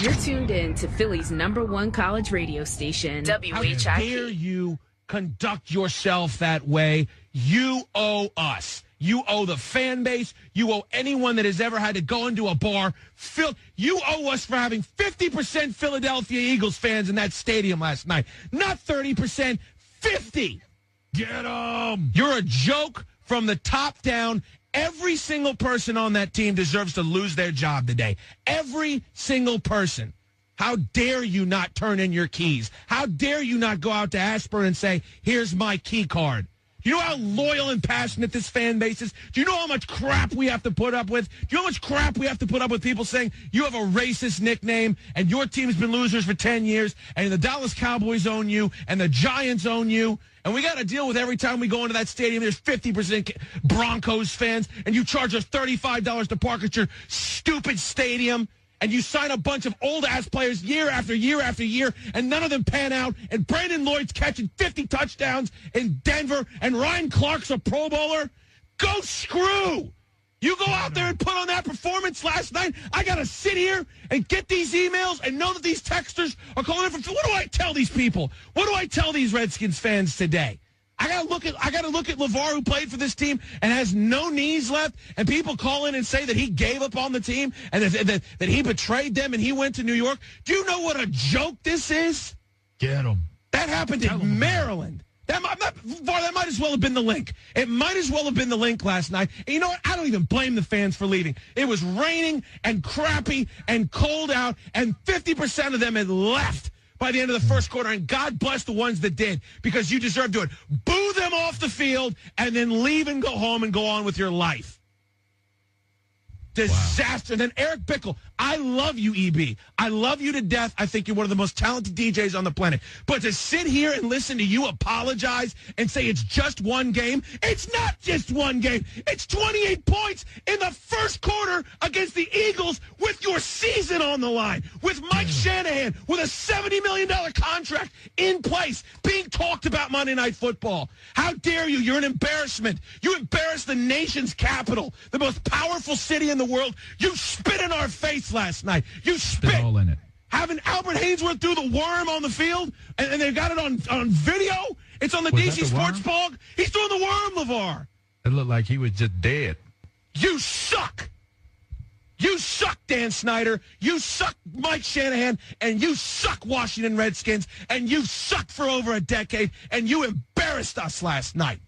You're tuned in to Philly's #1 college radio station, WHIP. How dare you conduct yourself that way? You owe us. You owe the fan base. You owe anyone that has ever had to go into a bar. You owe us for having 50% Philadelphia Eagles fans in that stadium last night. Not 30%, 50. Get them. You're a joke from the top down. Every single person on that team deserves to lose their job today. Every single person. How dare you not turn in your keys? How dare you not go out to Ashburn and say, here's my key card? Do you know how loyal and passionate this fan base is? Do you know how much crap we have to put up with? Do you know how much crap we have to put up with people saying you have a racist nickname and your team's been losers for 10 years and the Dallas Cowboys own you and the Giants own you? And we got to deal with every time we go into that stadium, there's 50% Broncos fans, and you charge us $35 to park at your stupid stadium, and you sign a bunch of old-ass players year after year after year, and none of them pan out, and Brandon Lloyd's catching 50 touchdowns in Denver, and Ryan Clark's a Pro Bowler. Go screw! You go out there and put on that performance last night. I got to sit here and get these emails and know that these texters are calling in from. What do I tell these people? What do I tell these Redskins fans today? I got to look at LeVar, who played for this team and has no knees left, and people call in and say that he gave up on the team and that he betrayed them and he went to New York. Do you know what a joke this is? Get them. That happened in Maryland. That might as well have been the link. It might as well have been the link last night. And you know what? I don't even blame the fans for leaving. It was raining and crappy and cold out, and 50% of them had left by the end of the first quarter, and God bless the ones that did, because you deserve to do it. Boo them off the field and then leave and go home and go on with your life. Disaster. Wow. Then Eric Bickle, I love you, EB. I love you to death. I think you're one of the most talented DJs on the planet. But to sit here and listen to you apologize and say it's just one game, it's not just one game. It's 28 points in the first quarter against the Eagles with your season on the line, with Mike Shanahan, with a $70 million contract in place, being talked about Monday Night Football. How dare you? You're an embarrassment. You embarrassed the nation's capital, the most powerful city in the world. You spit in our face last night. You spit all in it. Having Albert Haynesworth do the worm on the field, and they've got it on video. It's on the DC Sports blog. He's doing the worm, LeVar. It looked like he was just dead. You suck. You suck, Dan Snyder. You suck, Mike Shanahan. And you suck, Washington Redskins. And you sucked for over a decade. And you embarrassed us last night.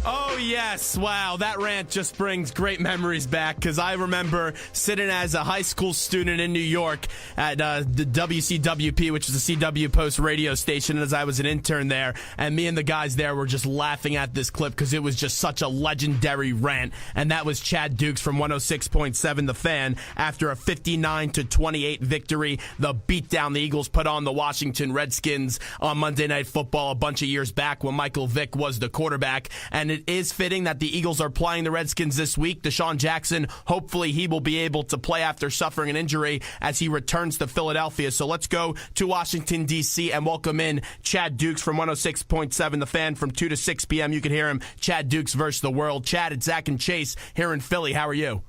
Oh, yes. Wow. That rant just brings great memories back, because I remember sitting as a high school student in New York at the WCWP, which is the CW Post radio station, as I was an intern there, and me and the guys there were just laughing at this clip because it was just such a legendary rant. And that was Chad Dukes from 106.7 The Fan after a 59-28 victory, the beatdown the Eagles put on the Washington Redskins on Monday Night Football a bunch of years back when Michael Vick was the quarterback. And it is fitting that the Eagles are playing the Redskins this week. Deshaun Jackson, hopefully he will be able to play after suffering an injury as he returns to Philadelphia. So let's go to Washington, D.C. and welcome in Chad Dukes from 106.7 The Fan from 2 to 6 p.m. You can hear him. Chad Dukes versus the world. Chad, it's Zach and Chase here in Philly. How are you?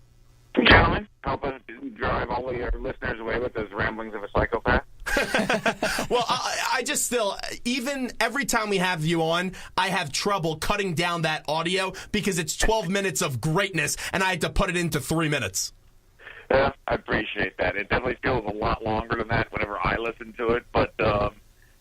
Gentlemen, help us drive all of your listeners away with those ramblings of a psychopath. Well, I just still, even every time we have you on, I have trouble cutting down that audio because it's 12 minutes of greatness, and I had to put it into 3 minutes. Yeah, I appreciate that. It definitely feels a lot longer than that whenever I listen to it, but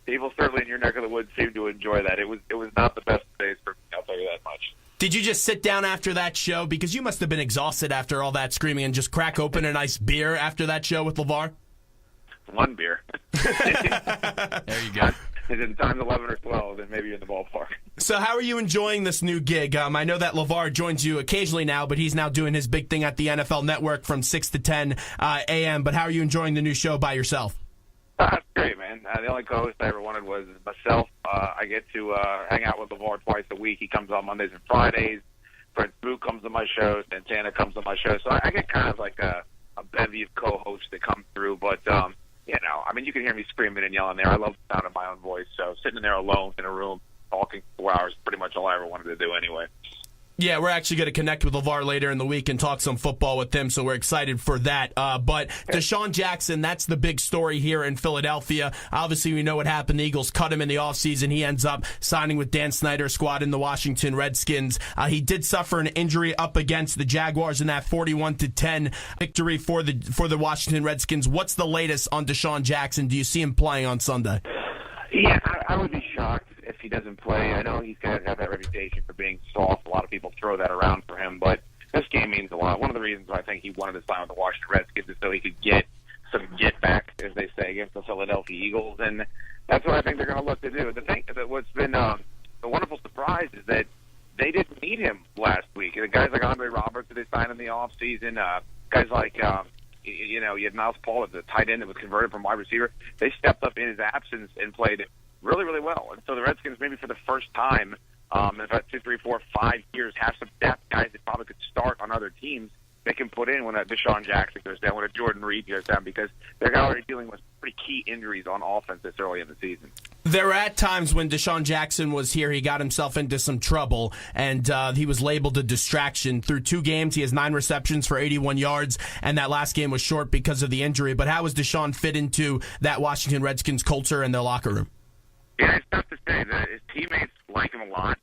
people certainly in your neck of the woods seem to enjoy that. It was not the best days for me, I'll tell you that much. Did you just sit down after that show? Because you must have been exhausted after all that screaming, and just crack open a nice beer after that show with LeVar? One beer. There you go. Is it times 11 or 12, then maybe you're in the ballpark. So how are you enjoying this new gig? I know that LeVar joins you occasionally now, but he's now doing his big thing at the NFL Network from 6 to 10 a.m. But how are you enjoying the new show by yourself? That's great, man. The only co-host I ever wanted was myself. I get to hang out with LeVar twice a week. He comes on Mondays and Fridays. Brent Boot comes on my show. Santana comes on my show. So I get kind of like a bevy of co-hosts that come through. But, you can hear me screaming and yelling there. I love the sound of my own voice. So sitting there alone in a room talking for 4 hours is pretty much all I ever wanted to do anyway. Yeah, we're actually going to connect with LeVar later in the week and talk some football with him, so we're excited for that. But Deshaun Jackson, that's the big story here in Philadelphia. Obviously, we know what happened. The Eagles cut him in the offseason. He ends up signing with Dan Snyder's squad in the Washington Redskins. He did suffer an injury up against the Jaguars in that 41-10 victory for the Washington Redskins. What's the latest on Deshaun Jackson? Do you see him playing on Sunday? Yeah, I would be shocked if he doesn't play. I know he's going to have that reputation for being soft. A lot of people throw that around for him, but this game means a lot. One of the reasons I think he wanted to sign with the Washington Redskins is so he could get some get back, as they say, against the Philadelphia Eagles, and that's what I think they're going to look to do. The thing that what's been the wonderful surprise is that they didn't need him last week. The guys like Andre Roberts that they signed in the offseason, guys like you had Miles Paul at the tight end that was converted from wide receiver. They stepped up in his absence and played really, really well. And so the Redskins, maybe for the first time in about 2, 3, 4, 5 years, have some depth, guys that probably could start on other teams they can put in when a Deshaun Jackson goes down, when a Jordan Reed goes down, because they're already dealing with pretty key injuries on offense this early in the season. There were at times when Deshaun Jackson was here, he got himself into some trouble, and he was labeled a distraction. Through 2 games, he has 9 receptions for 81 yards, and that last game was short because of the injury. But how does Deshaun fit into that Washington Redskins culture and their locker room? Yeah, it's tough to say. His teammates like him a lot.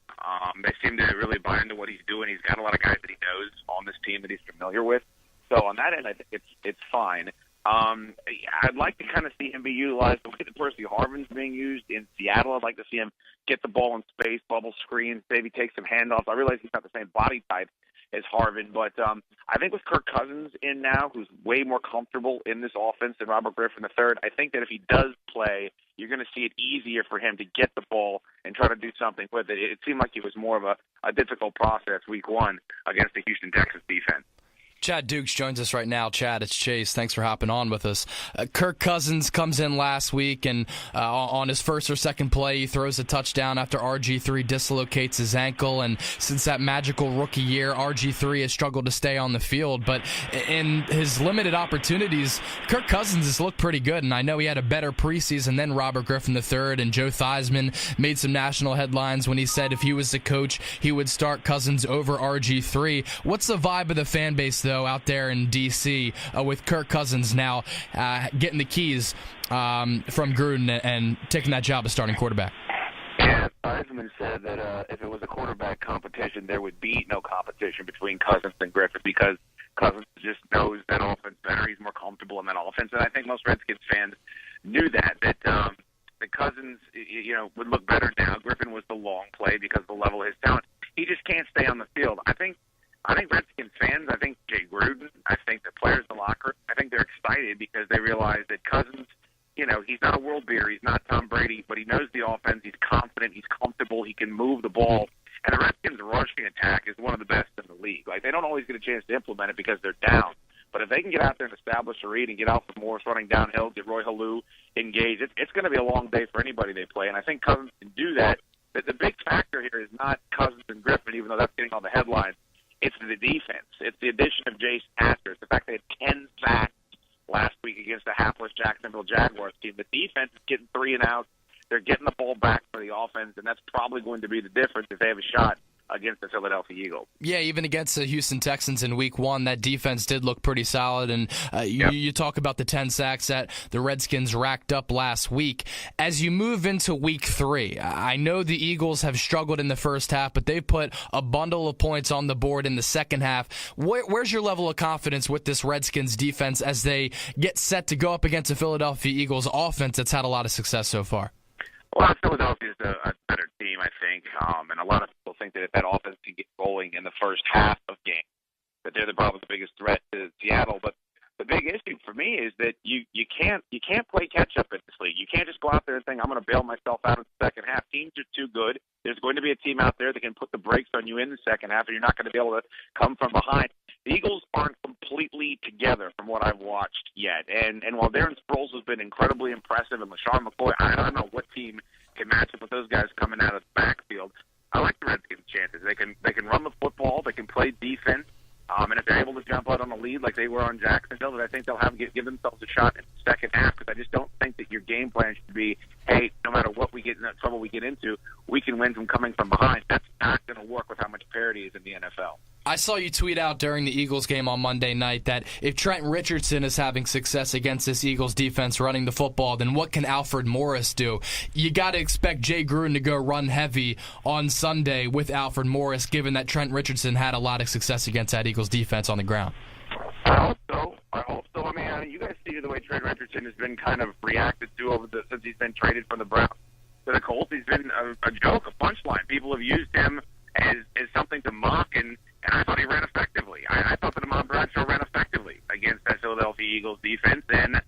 They seem to really buy into what he's doing. He's got a lot of guys that he knows on this team that he's familiar with. So on that end, I think it's fine. I'd like to kind of see him be utilized the way that Percy Harvin's being used in Seattle. I'd like to see him get the ball in space, bubble screens, maybe take some handoffs. I realize he's not the same body type as Harvin, but I think with Kirk Cousins in now, who's way more comfortable in this offense than Robert Griffin III, I think that if he does play, you're going to see it easier for him to get the ball and try to do something with it. It seemed like it was more of a difficult process week 1 against the Houston Texans defense. Chad Dukes joins us right now. Chad, it's Chase. Thanks for hopping on with us. Kirk Cousins comes in last week, and on his first or second play, he throws a touchdown after RG3 dislocates his ankle. And since that magical rookie year, RG3 has struggled to stay on the field. But in his limited opportunities, Kirk Cousins has looked pretty good. And I know he had a better preseason than Robert Griffin III, and Joe Theismann made some national headlines when he said if he was the coach, he would start Cousins over RG3. What's the vibe of the fan base, though, out there in D.C. With Kirk Cousins now getting the keys from Gruden and taking that job as starting quarterback? Yeah, Theismann said that if it was a quarterback competition, there would be no competition between Cousins and Griffin because Cousins just knows that offense better. He's more comfortable in that offense, and I think most Redskins fans knew that Cousins, would look better now. Griffin was the long play because of the level of his talent. He just can't stay on the field. I think Redskins fans, I think Jay Gruden, I think the players in the locker room, I think they're excited because they realize that Cousins, he's not a world beater, he's not Tom Brady, but he knows the offense, he's confident, he's comfortable, he can move the ball. And the Redskins' rushing attack is one of the best in the league. Like, they don't always get a chance to implement it because they're down. But if they can get out there and establish a read and get Alfred Morris running downhill, get Roy Halou engaged, it's going to be a long day for anybody they play. And I think Cousins can do that. But the big factor here is not Cousins and Griffin, even though that's getting all the headlines. It's the defense. It's the addition of Jace Asher. It's the fact they had 10 sacks last week against the hapless Jacksonville Jaguars team. The defense is getting 3 and out. They're getting the ball back for the offense, and that's probably going to be the difference if they have a shot against the Philadelphia Eagles. Yeah, even against the Houston Texans in week 1, that defense did look pretty solid. And you talk about the 10 sacks that the Redskins racked up last week. As you move into week 3, I know the Eagles have struggled in the first half, but they've put a bundle of points on the board in the second half. Where's your level of confidence with this Redskins defense as they get set to go up against the Philadelphia Eagles offense that's had a lot of success so far? Well, Philadelphia is a better team, I think, and a lot of people think that if that offense can get rolling in the first half of games, that they're probably the biggest threat to Seattle. But the big issue for me is that you can't play catch up in this league. You can't just go out there and think I'm going to bail myself out in the second half. Teams are too good. There's going to be a team out there that can put the brakes on you in the second half, and you're not going to be able to come from behind. The Eagles aren't completely together from what I've watched yet. And while Darren Sproles has been incredibly impressive, and LaShawn McCoy, I don't know what team can match up with those guys coming out of the backfield. I like the Redskins' chances. They can run the football. They can play defense. And if they're able to jump out on the lead like they were on Jacksonville, then I think they'll give themselves a shot in the second half, because I just don't think that your game plan should be, hey, no matter what we get in trouble we get into, we can win from coming from behind. That's not going to work with how much parity is in the NFL. I saw you tweet out during the Eagles game on Monday night that if Trent Richardson is having success against this Eagles defense running the football, then what can Alfred Morris do? You got to expect Jay Gruden to go run heavy on Sunday with Alfred Morris, given that Trent Richardson had a lot of success against that Eagles defense on the ground. I hope so. I mean, you guys see the way Trent Richardson has been kind of reacted to since he's been traded from the Browns to the Colts. He's been a joke, a punchline. People have used him as something to mock, and I thought he ran effectively. I thought that Ahmad Bradshaw ran effectively against that Philadelphia Eagles defense, and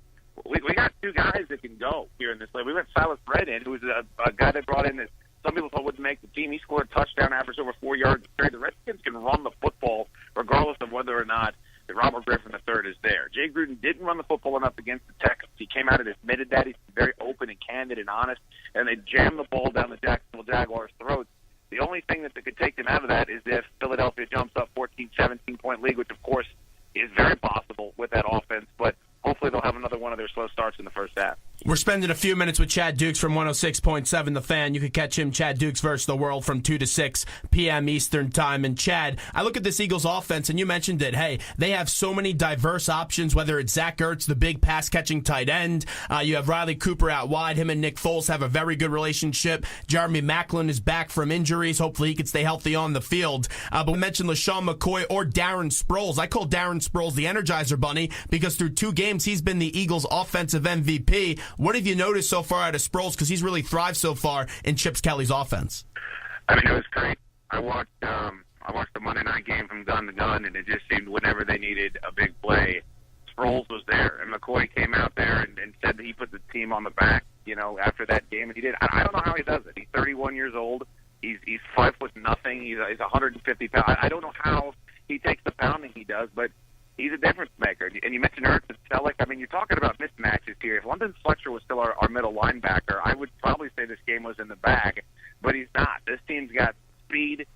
we got two guys that can go here in this league. We let Silas Red in, who was a guy that brought in that some people thought wouldn't make the team. He scored a touchdown, averaged over 4 yards a carry. The Redskins can run the football regardless of whether or not that Robert Griffin III is there. Jay Gruden didn't run the football enough against the Texans. He came out and admitted that. He's very open and candid and honest, and they jammed the ball down the Jacksonville Jaguars' throats. The only thing that could take them out of that is if Philadelphia jumps up 14, 17-point lead, which, of course, is very possible with that offense, but hopefully they'll have another one of their slow starts in the first half. We're spending a few minutes with Chad Dukes from 106.7 The Fan. You can catch him, Chad Dukes versus the World, from 2 to 6 p.m. Eastern Time. And Chad, I look at this Eagles offense, and you mentioned it. Hey, they have so many diverse options, whether it's Zach Ertz, the big pass-catching tight end. You have Riley Cooper out wide. Him and Nick Foles have a very good relationship. Jeremy Maclin is back from injuries. Hopefully he can stay healthy on the field. But we mentioned LaShawn McCoy or Darren Sproles. I call Darren Sproles the Energizer Bunny because through 2 games he's been the Eagles' offensive MVP. What have you noticed so far out of Sproles? Because he's really thrived so far in Chip Kelly's offense. I mean, it was great. I watched the Monday night game from gun to gun, and it just seemed whenever they needed a big play, Sproles was there. And McCoy came out there and said that he put the team on the back, after that game, and he did. I don't know how he does it. He's 31 years old. He's 5 foot nothing. He's 150 pounds. I don't know how he takes the pounding he does, but he's a difference maker. And you mentioned Ertz and Selleck. I mean, you're talking about mismatches here. If London Fletcher was still our middle linebacker, I would probably say this game was in the bag, but he's not. This team's got speed.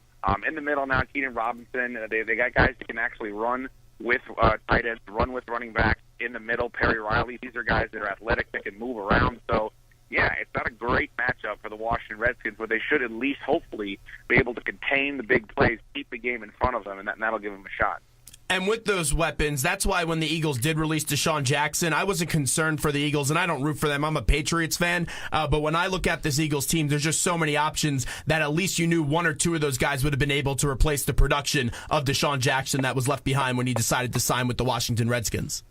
In the middle now, Keenan Robinson. They got guys that can actually run with tight ends, run with running backs in the middle. Perry Riley. These are guys that are athletic, that can move around. So, yeah, it's not a great matchup for the Washington Redskins, but they should at least hopefully be able to contain the big plays, keep the game in front of them, and that'll give them a shot. And with those weapons, that's why when the Eagles did release Deshaun Jackson, I wasn't concerned for the Eagles, and I don't root for them. I'm a Patriots fan. But when I look at this Eagles team, there's just so many options that at least you knew 1 or 2 of those guys would have been able to replace the production of Deshaun Jackson that was left behind when he decided to sign with the Washington Redskins.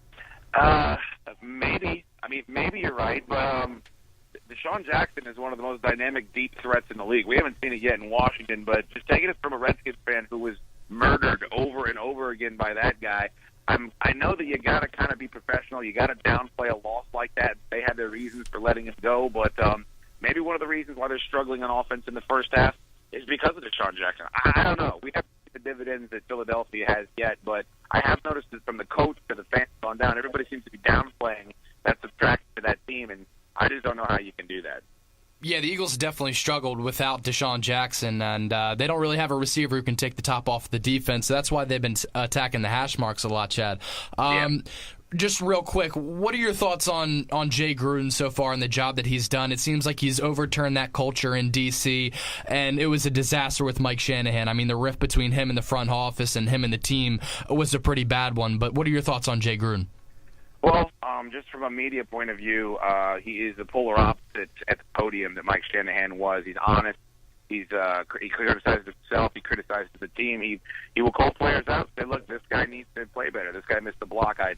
Maybe. I mean, maybe you're right. But Deshaun Jackson is one of the most dynamic deep threats in the league. We haven't seen it yet in Washington, but just taking it from a Redskins fan who was murdered over and over again by that guy, I know that you got to kind of be professional. You got to downplay a loss like that. They had their reasons for letting him go, but maybe one of the reasons why they're struggling on offense in the first half is because of Deshaun Jackson. I don't know. We haven't seen the dividends that Philadelphia has yet, but I have noticed that from the coach to the fans on down, everybody seems to be downplaying that subtraction to that team, and I just don't know how you can do that. Yeah, the Eagles definitely struggled without Deshaun Jackson, and they don't really have a receiver who can take the top off the defense. So that's why they've been attacking the hash marks a lot, Chad. Just real quick, what are your thoughts on Jay Gruden so far and the job that he's done? It seems like he's overturned that culture in D.C., and it was a disaster with Mike Shanahan. I mean, the rift between him and the front office and him and the team was a pretty bad one. But what are your thoughts on Jay Gruden? Well, just from a media point of view, he is the polar opposite at the podium that Mike Shanahan was. He's honest. He criticizes himself. He criticizes the team. He will call players out and say, look, this guy needs to play better. This guy missed the block. I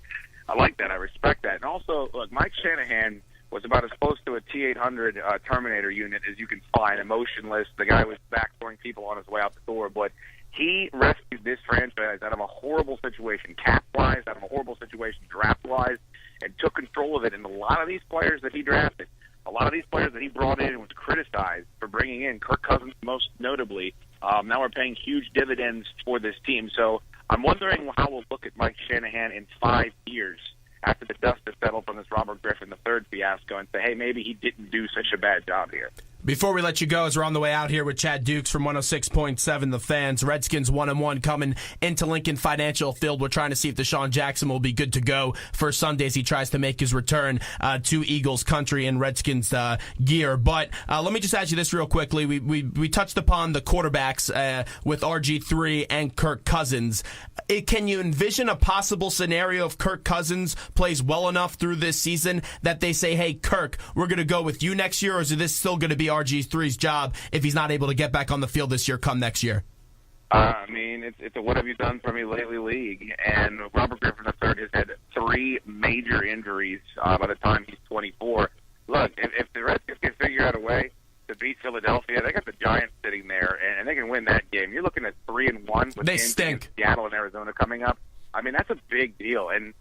like that. I respect that. And also, look, Mike Shanahan was about as close to a T-800 Terminator unit as you can find, emotionless. The guy was backdooring people on his way out the door. But he rescued this franchise out of a horrible situation, cap-wise, out of a horrible situation, draft-wise, and took control of it. And a lot of these players that he drafted, a lot of these players that he brought in and was criticized for bringing in, Kirk Cousins most notably, now are paying huge dividends for this team. So I'm wondering how we'll look at Mike Shanahan in 5 years after the dust has settled from this Robert Griffin III fiasco and say, hey, maybe he didn't do such a bad job here. Before we let you go, as we're on the way out here with Chad Dukes from 106.7 The Fans, Redskins 1-1 coming into Lincoln Financial Field. We're trying to see if Deshaun Jackson will be good to go for Sundays. He tries to make his return to Eagles country in Redskins gear. But let me just ask you this real quickly. We touched upon the quarterbacks with RG3 and Kirk Cousins. Can you envision a possible scenario if Kirk Cousins plays well enough through this season that they say, hey, Kirk, we're going to go with you next year, or is this still going to be RG3's job if he's not able to get back on the field this year come next year? I mean, it's a what have you done for me lately league. And Robert Griffin III has had 3 major injuries by the time he's 24. Look, if the Redskins can figure out a way to beat Philadelphia, they got the Giants sitting there, and they can win that game. You're looking at 3-1 with they games stink. against Seattle and Arizona coming up. I mean, that's a big deal. And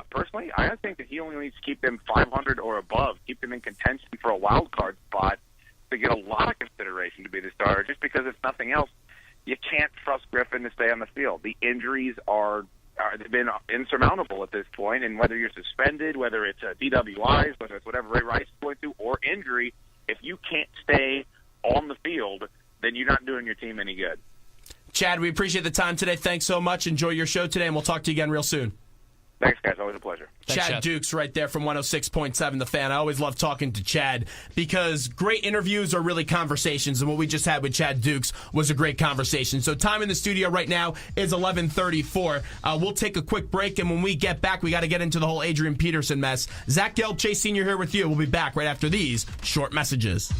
personally, I think that he only needs to keep them 500 or above, keep them in contention for a wild card spot to get a lot of consideration to be the starter. Just because if nothing else, you can't trust Griffin to stay on the field. The injuries they've been insurmountable at this point, and whether you're suspended, whether it's DWIs, whether it's whatever Ray Rice is going through, or injury, if you can't stay on the field, then you're not doing your team any good. Chad, we appreciate the time today. Thanks so much. Enjoy your show today, and we'll talk to you again real soon. Thanks, guys. Always a pleasure. Thanks, Chad Chad. Dukes right there from 106.7 The Fan. I always love talking to Chad because great interviews are really conversations, and what we just had with Chad Dukes was a great conversation. So time in the studio right now is 11:34. We'll take a quick break, and when we get back, we got to get into the whole Adrian Peterson mess. Zach Gelb, Chase Sr. here with you. We'll be back right after these short messages.